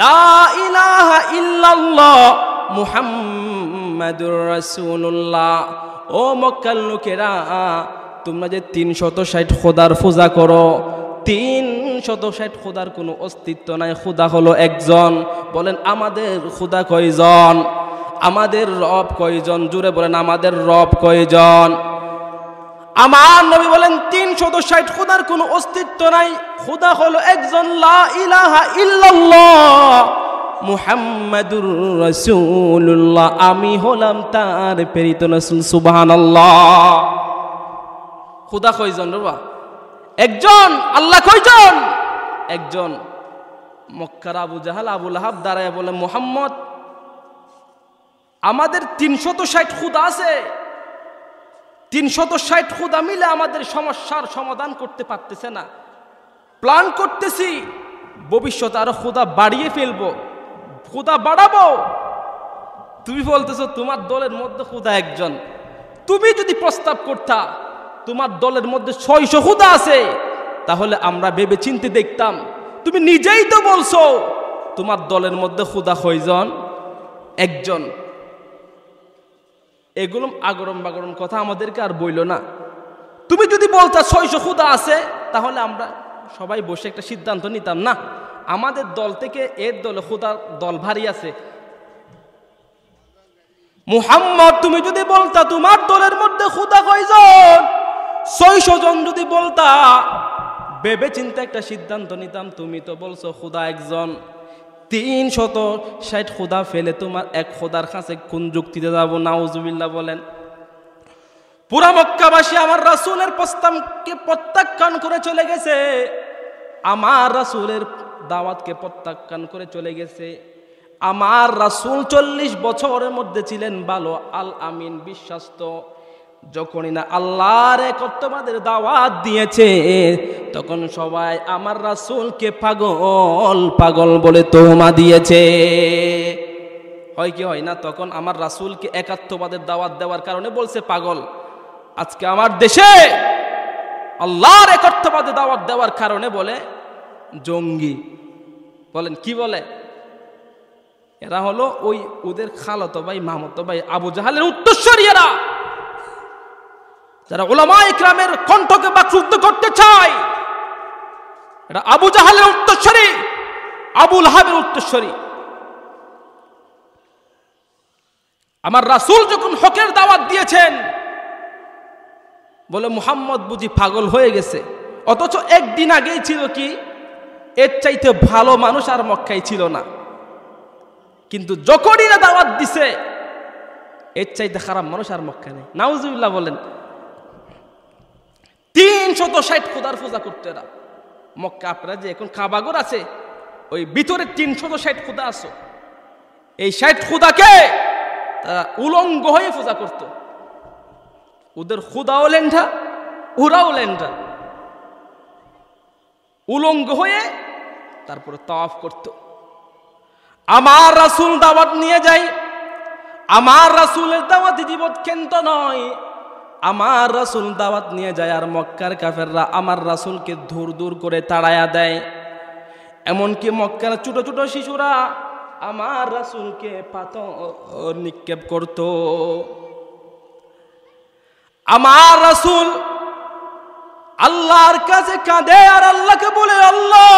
[SPEAKER 1] লা ইলাহা ইল্লাল্লাহ মুহাম্মাদুর রাসূলুল্লাহ। ও মক্কার লোকেরা, তোমরা যে 360 খোদার পূজা করো, 360 খোদার কোনো অস্তিত্ব নাই, খোদা হলো একজন। বলেন আমাদের খোদা কয়জন? আমাদের রব কয়জন? জুড়ে বলেন আমাদের রব কয়জন? আমার নবী বলেন 360 খোদার কোনো অস্তিত্ব নাই, খোদা হলো একজন, লা ইলাহা ইল্লাল্লাহ মুহাম্মাদুর রাসূলুল্লাহ, আমি হলাম তার প্রেরিত রাসূল। সুবহানাল্লাহ। খোদা কয়জন বাবা? একজন। আল্লাহ কয়জন? একজন। মক্কার আবু জাহাল, আবু লাহাব দাঁড়ায় বলে, মুহাম্মদ আমাদের 360 খোদা আছে, 360 খোদা মিলে আমাদের সমস্যার সমাধান করতে পারতেছে না, প্ল্যান করতেছি ভবিষ্যতে আরো খোদা বাড়িয়ে ফেলবো, খোদা বাড়াবো। তুমি বলতেছো তোমার দলের মধ্যে খোদা একজন। তুমি যদি প্রস্তাব করতা তোমার দলের মধ্যে 600 খোদা আছে, তাহলে আমরা ভেবে চিন্তে দেখতাম। তুমি নিজেই তো বলছো তোমার দলের মধ্যে খোদা কয়জন? একজন। এগুলো আগরম বাগরম কথা আমাদেরকে আর বইল না। তুমি যদি বলতা 600 খোদা আছে, তাহলে আমরা সবাই বসে একটা সিদ্ধান্ত নিতাম, না আমাদের দল থেকে এর দলে খোদার দল ভারী আছে। মুহাম্মদ তুমি যদি বলতা তোমার দলের মধ্যে খোদা কয়জন, 600 জন যদি বলতা, ভেবে চিন্তা একটা সিদ্ধান্ত নিতাম। তুমি তো বলছো খোদা একজন, 360 খোদা ফেলে তোমার এক খোদার কাছে কোন যুক্তিতে যাব? নাউজুবিল্লাহ বলেন। পুরা মক্কাবাসী আমার রাসূলের প্রস্তাবকে প্রত্যাখ্যান করে চলে গেছে, আমার রাসূলের দাওয়াতকে প্রত্যাখ্যান করে চলে গেছে। আমার রাসূল 40 বছরের মধ্যে ছিলেন ভালো, আল আমিন, বিশ্বাস্ত। যখনই না আল্লাহর একত্ববাদের দাওয়াত দিয়েছে, তখন সবাই আমার রাসূলকে পাগল পাগল বলে তোহমা দিয়েছে। হয় কি হয় না? তখন আমার রাসূলকে একাত্মবাদের দাওয়াত দেওয়ার কারণে বলছে পাগল। আজকে আমার দেশে আল্লাহর একত্ববাদে দাওয়াত দেওয়ার কারণে বলে জঙ্গি। বলেন কি বলে? এরা হলো ওই ওদের খালাতো ভাই, মামাতো ভাই, আবু জাহালের উত্তরসূরি এরা, যারা উলামা ইকরামের কণ্ঠকে বাকরুদ্ধ করতে চায়। এটা আবু জাহালের উত্তরসূরি, আবু লাহাবের উত্তরসূরি। আমার রাসূল যখন হকের দাওয়াত দিয়েছেন, বলে মুহাম্মদ বুঝি পাগল হয়ে গেছে। অথচ একদিন আগেই ছিল কি এর চাইতে ভালো মানুষ আর মক্কায় ছিল না। কিন্তু যখনই না দাওয়াত দিছে, এর চাইতে খারাপ মানুষ আর মক্কায় নেই। নাউজুবিল্লাহ বলেন। 360 খোদার পূজা করতে এরা। মক্কা আপনারা যে এখন কাবাগর আছে, ওই ভিতরে 360 খোদা আছে। এই 60 খোদাকে তারা উলঙ্গ হয়ে পূজা করত। ওদের খোদাও লেন্ডা, ওরাও লেন্ডা, উলঙ্গ হয়ে তারপরে তাওয়াফ করত। আমার রাসূল দাওয়াত নিয়ে যায়, আমার রাসূলের দাওয়াত জীবত কেন্দ্র নয়, আমার রাসূল দাওয়াত নিয়ে যায় আর মক্কার কাফেররা আমার রাসূলকে দূর দূর করে তাড়ায়া দেয়। এমনকি মক্কার ছোট ছোট শিশুরা আমার রাসূলকে পাথর নিক্ষেপ করত। আমার রাসূল আল্লাহর কাছে কাঁদে আর আল্লাহকে বলে, আল্লাহ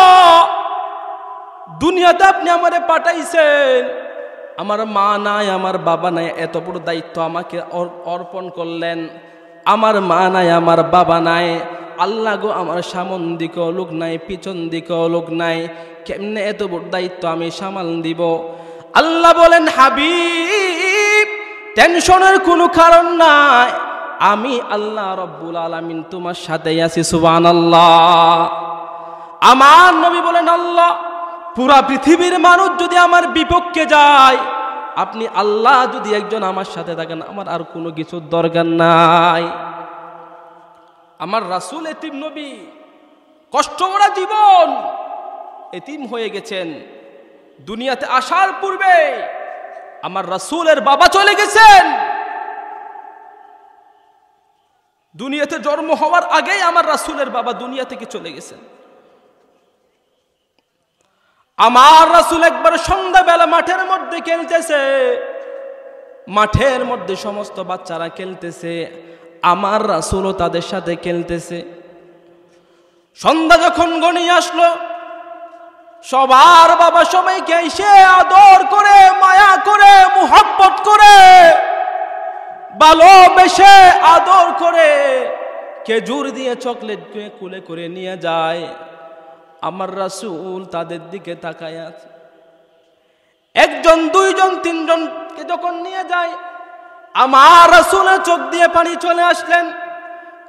[SPEAKER 1] দুনিয়াতে আপনি আমারে পাঠাইছেন, আমার মা নাই, আমার বাবা নাই, এত বড় দায়িত্ব আমাকে অর্পণ করলেন। আমার মা নাই, আমার বাবা নাই, আল্লাহ গো আমার সামন দিকেও লোক নাই, পিছন দিকেও লোক নাই, কেমনে এত বড় দায়িত্ব আমি সামাল দিব? আল্লাহ বলেন, হাবিব টেনশনের কোনো কারণ নাই, আমি আল্লাহ রব্বুল আলামিন তোমার সাথেই আছি। সুবহানাল্লাহ। আমার নবী বলেন, আল্লাহ পুরা পৃথিবীর মানুষ যদি আমার বিপক্ষে যায়, আপনি আল্লাহ যদি একজন আমার সাথে থাকেন, আমার আর কোনো কিছুর দরকার নাই। আমার রাসূল এতিম নবী, কষ্ট করা জীবন, এতিম হয়ে গেছেন। দুনিয়াতে আসার পূর্বে আমার রাসূলের বাবা চলে গেছেন। দুনিয়াতে জন্ম হওয়ার আগেই আমার রাসূলের বাবা দুনিয়া থেকে চলে গেছেন। আমার রাসূল একবার সন্ধ্যাবেলা মাঠের মধ্যে খেলতেছে, মাঠের মধ্যে সমস্ত বাচ্চারা খেলতেছে। আমার রাসূলও তাদের সাথে খেলতেছে। সন্ধ্যা যখন ঘনিয়ে আসলো, সবার বাবা সবাইকে এসে আদর করে, মায়া করে, মুহাব্বত করে, ভালোবেসে আদর করে খেজুর দিয়ে চকলেট দিয়ে কুলে করে নিয়ে যায়। আমার রাসূল তাদের দিকে তাকায় আছে। একজন, দুইজন, তিনজনকে যখন নিয়ে যায়, আমার রাসূলের চোখ দিয়ে পানি চলে আসলেন।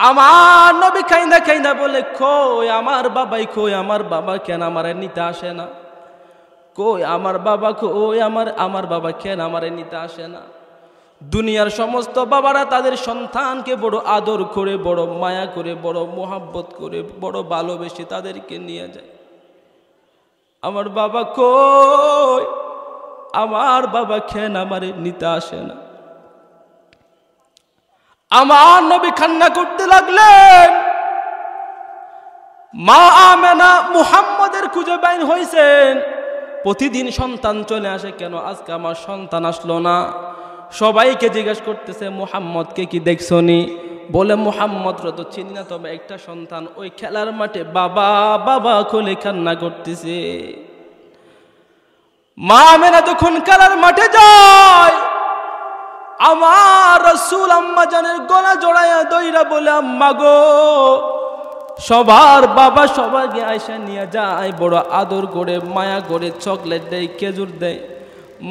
[SPEAKER 1] আমার নবী কাইন্দা কাইন্দা বলে, কই আমার বাবাই, কই আমার বাবা, কেন আমারে নিতে আসে না? কই আমার বাবা, কই আমার বাবা কেন আমারে নিতে আসে না? দুনিয়ার সমস্ত বাবারা তাদের সন্তানকে বড় আদর করে, বড় মায়া করে, বড় মোহাব্বত করে, বড় ভালোবেসে তাদেরকে নিয়ে যায়। আমার বাবা কই, আমার বাবা কেন আমারে নিতে আসে না? আমার নবী কান্না করতে লাগলেন। মা আমেনা মুহাম্মদের খুঁজে বাইর হয়েছেন। প্রতিদিন সন্তান চলে আসে, কেন আজকে আমার সন্তান আসলো না? সবাইকে জিজ্ঞেস করতেছে, মুহাম্মদকে কি দেখছনি? বলে, মুহাম্মদ তো চিনি না, তবে একটা সন্তান ওই খেলার মাঠে বাবা বাবা কোলে কান্না করতেছে। মা আমেনা যখন খেলার মাঠে যায়, আমার রাসূল আম্মা জানের গলা জড়াইয়া দইরা বলে, আম্মা গো, সবার বাবা সবাইকে আয়সা নিয়ে যায়, বড় আদর করে, মায়া করে, চকলেট দেয়, খেজুর দেয়।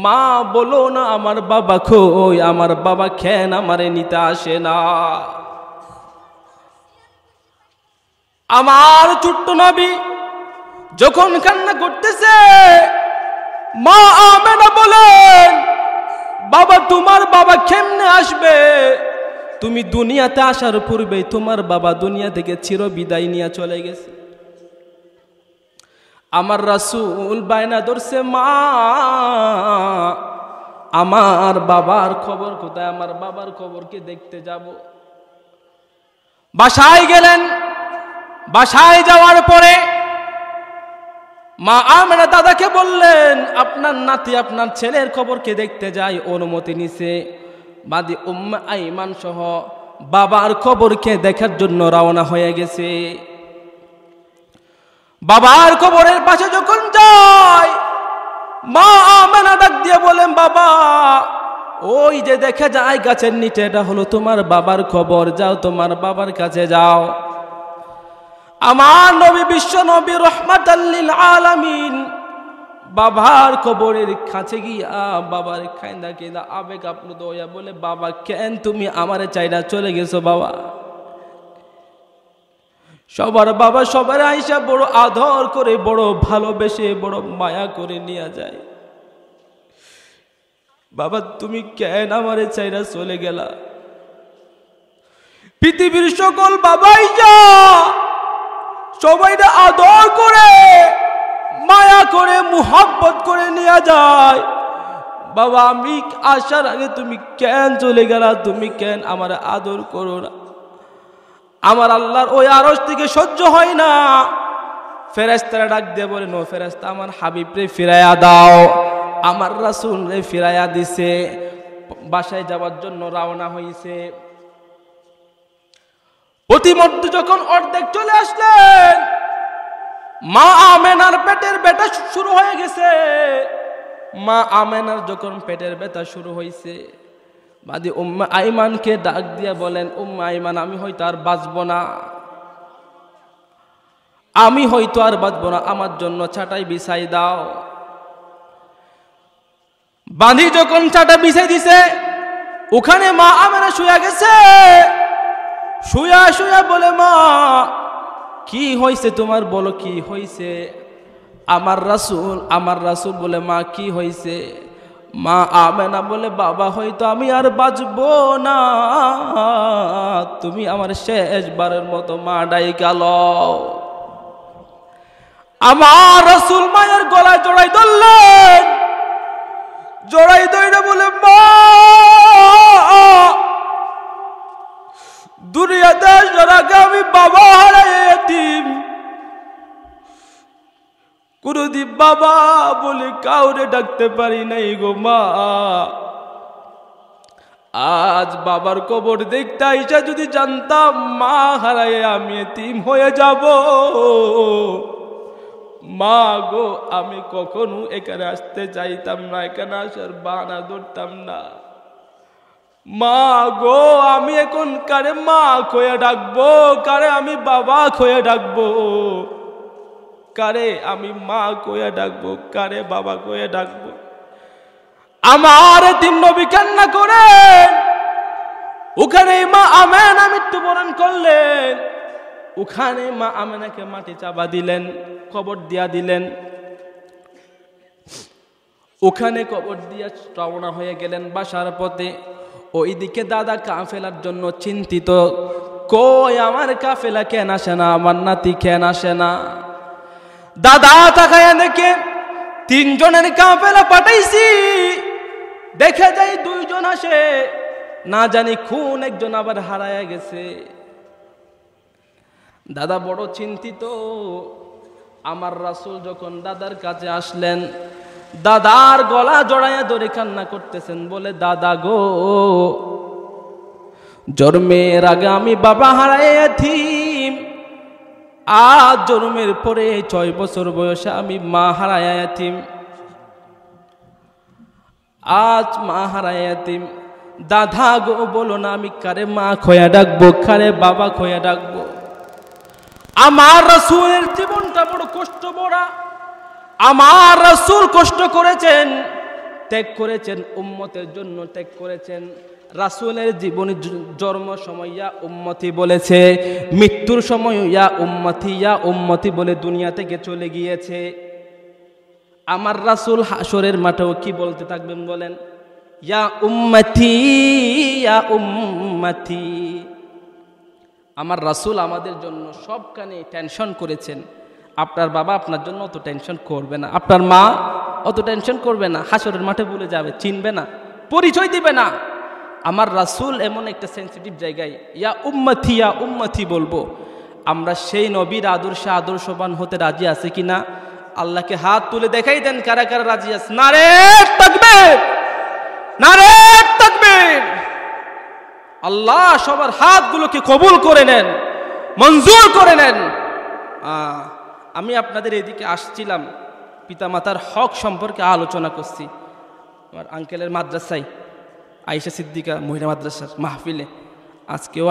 [SPEAKER 1] মা বলো না আমার বাবা কই, আমার বাবা কেন আমারে নিতে আসে না? আমার ছোট্ট নবী যখন কান্না করতেছে, মা আমেনা বলেন, বাবা তোমার বাবা কেমনে আসবে? তুমি দুনিয়াতে আসার পূর্বে তোমার বাবা দুনিয়া থেকে চির বিদায় নিয়ে চলে গেছে। আমার রাসূল বায়না ধরছে, মা আমার বাবার খবর কোথায়? আমার বাবার খবরকে দেখতে যাব। বাসায় গেলেন। বাসায় যাওয়ার পরে মা আমেনা দাদাকে বললেন, আপনার নাতি আপনার ছেলের খবরকে দেখতে যাই। অনুমতি নিছে। বাদী উম্মে আইমান সহ বাবার খবরকে দেখার জন্য রওনা হয়ে গেছে। বাবার কবরের পাশে যখন যায়, মা আমেনা ডাক দিয়ে বলেন, বাবা ওই যে দেখা যায় গাছের নিচে, এটা হলো তোমার বাবার কবর, যাও তোমার বাবার কাছে যাও। আমার নবী, বিশ্ব নবী রাহমাতাল লিল আলামিন বাবার কবরের কাছে গিয়া বাবার কাইন্দা কাইন্দা আবেগ আপ্লুত হইয়া বলে, বাবা কেন তুমি আমারে চাইরা চলে গেছো? বাবা, সবার বাবা সবার আইসা বড় আদর করে, বড় ভালোবেসে, বড় মায়া করে নিয়ে যায়। বাবা তুমি কেন আমারে চাইরা চলে গেলা? পৃথিবীর সকল বাবাই যা সবাইটা আদর করে, মায়া করে, মুহাব্বত করে নিয়ে যায়। বাবা আমি আসার আগে তুমি কেন চলে গেলা? তুমি কেন আমার আদর করো না? আমার আল্লাহর ওই আরশ থেকে সহ্য হয় না। ফেরেশতারা ডাক দিয়ে বলে, নো ফেরেশতা, আমার হাবিবরে ফিরাইয়া দাও। আমার রাসূল রে ফিরাইয়া দিছে। বাসায় যাওয়ার জন্য রওনা হয়েছে। প্রতিমধ্যে যখন অর্ধেক চলে আসলেন, মা আমেনার পেটের ব্যথা শুরু হয়ে গেছে। মা আমেনার যখন পেটের ব্যথা শুরু হয়েছে, বাদী উম্মে আইমানকে ডাক দিয়ে বলেন, উম্মে আইমান আমি হয়তো আর বাঁচব না, আমি হয়তো আর বাঁচব না, আমার জন্য চাটাই বিছাই দাও। বাঁধি যখন চাটা বিছাই দিছে, ওখানে মা আমেনা শুয়ে গেছে। শুয়া শুয়া বলে, মা কি হয়েছে তোমার, বলো কি হয়েছে? আমার রাসূল বলে, মা কি হয়েছে? মা আমেনা বলে, বাবা হয়তো আমি আর বাঁচবো না, তুমি আমার শেষবারের মতো মা ডাইকা লও। আমার রাসূল মায়ের গলায় জড়াই ধরলেন। জড়াই ধরে বলে, মা দুনিয়াতে আসার আগে আমি বাবা হারাই এতিম, কোনদিন বাবা বলে কাউরে ডাকতে পারি নাই গো মা। আজ বাবার কবর দেখতে আইসা যদি জানতাম মা হারায় আমি এতিম হয়ে যাব, মা গো আমি কখনো এখানে আসতে চাইতাম না, এখানে আসার বাহানা ধরতাম না। মা গো আমি এখন কারে মা কয়ে ডাকবো, কারে আমি বাবা কয়ে ডাকবো, কারে আমি মা কয়ে ডাকবো, কারে বাবা কয়ে ডাকবো। আমার তিন নবী কান্না করেন, ওখানে মা আমেনা মৃত্যুবরণ করলেন, ওখানে মা আমেনাকে মাটি চাপা দিলেন, কবর দিয়া দিলেন। ওখানে কবর দিয়া রওনা হয়ে গেলেন বাসার পথে। ওইদিকে দাদা কাফেলার জন্য চিন্তিত, কই আমার কাফেলা কেন আসে না, আমার নাতি কেন আসে না। দাদা তাকায় দেখে তিনজনের কাফেলা পাঠাইছি, দেখে যাই দুইজন আসে, না জানি কোন একজন আবার হারায়া গেছে। দাদা বড় চিন্তিত। আমার রাসূল যখন দাদার কাছে আসলেন, দাদার গলা জড়াইয়া ধরে কান্না করতেছেন, বলে দাদা গো জন্মের আগে আমি বাবা হারায় এতিম, আজ জন্মের পরে 6 বছর বয়সে আমি মা হারায় এতিম, আজ মা হারায় এতিম। দাদা গো বলো না আমি কারে মা খোয়া ডাকবো, কারে বাবা খোয়া ডাকবো। আমার রাসূলের জীবনটা বড় কষ্ট ভরা। আমার রাসূল কষ্ট করেছেন, ত্যাগ করেছেন, উম্মতের জন্য ত্যাগ করেছেন। রাসূলের জীবনে জন্ম সময় ইয়া উম্মতি বলেছে, মৃত্যুর সময় ইয়া উম্মতি বলে দুনিয়া থেকে চলে গিয়েছে। আমার রাসূল হাসরের মাঠেও কি বলতে থাকবেন বলেন, ইয়া উম্মতি ইয়া উম্মতি। আমার রাসূল আমাদের জন্য সবখানে টেনশন করেছেন। আপনার বাবা আপনার জন্য অত টেনশন করবে না, আপনার মা অত টেনশন করবে না, হাসরের মাঠে ভুলে যাবে, চিনবে না, পরিচয় দিবে না। আমার রাসূল এমন একটা সেন্সিটিভ জায়গায় ইয়া উম্মতি বলবো। আমরা সেই নবীর আদর্শে আদর্শবান হতে রাজি আছে কিনা? আল্লাহকে হাত তুলে দেখাই দেন কারা কারা রাজি আছে। নারে তাকবীর, নারে তাকবীর। আল্লাহ সবার হাতগুলোকে কবুল করে নেন, মঞ্জুর করে নেন। আমি আপনাদের এদিকে আসছিলাম, পিতামাতার হক সম্পর্কে আলোচনা করছি। আমার আঙ্কেলের মাদ্রাসায় আয়েশা সিদ্দিকা মহিলা মাদ্রাসার মাহফিলে আজকেও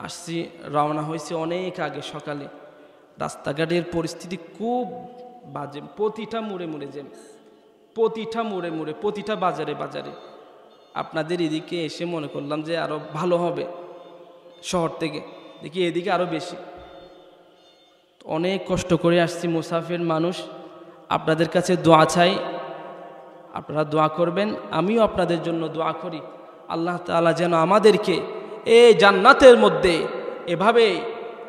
[SPEAKER 1] আসছি, রওনা হয়েছি অনেক আগে সকালে। রাস্তাঘাটের পরিস্থিতি খুব বাজে, প্রতিটা মোড়ে মোড়ে জ্যাম, প্রতিটা মোড়ে মোড়ে, প্রতিটা বাজারে বাজারে। আপনাদের এদিকে এসে মনে করলাম যে আরো ভালো হবে, শহর থেকে দেখি এদিকে আরো বেশি। অনেক কষ্ট করে আসছি, মুসাফির মানুষ। আপনাদের কাছে দোয়া চাই, আপনারা দোয়া করবেন, আমিও আপনাদের জন্য দোয়া করি। আল্লাহ তাআলা যেন আমাদেরকে এই জান্নাতের মধ্যে এভাবে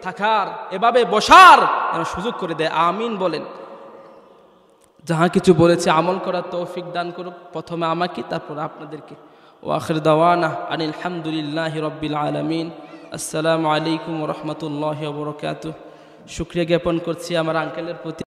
[SPEAKER 1] থাকার, এভাবে বসার যেন সুযোগ করে দেয়, আমিন বলেন। যাহা কিছু বলেছে আমল করার তৌফিক দান করুক, প্রথমে আমাকে তারপর আপনাদেরকে। ওয়া আখির দাওয়ানা আনিল হামদুলিল্লাহি রাব্বিল আলামিন। আসসালামু আলাইকুম ওয়া রাহমাতুল্লাহি ওয়া বারাকাতুহু। শুকরিয়া জ্ঞাপন করছি আমার আঙ্কেলের প্রতি।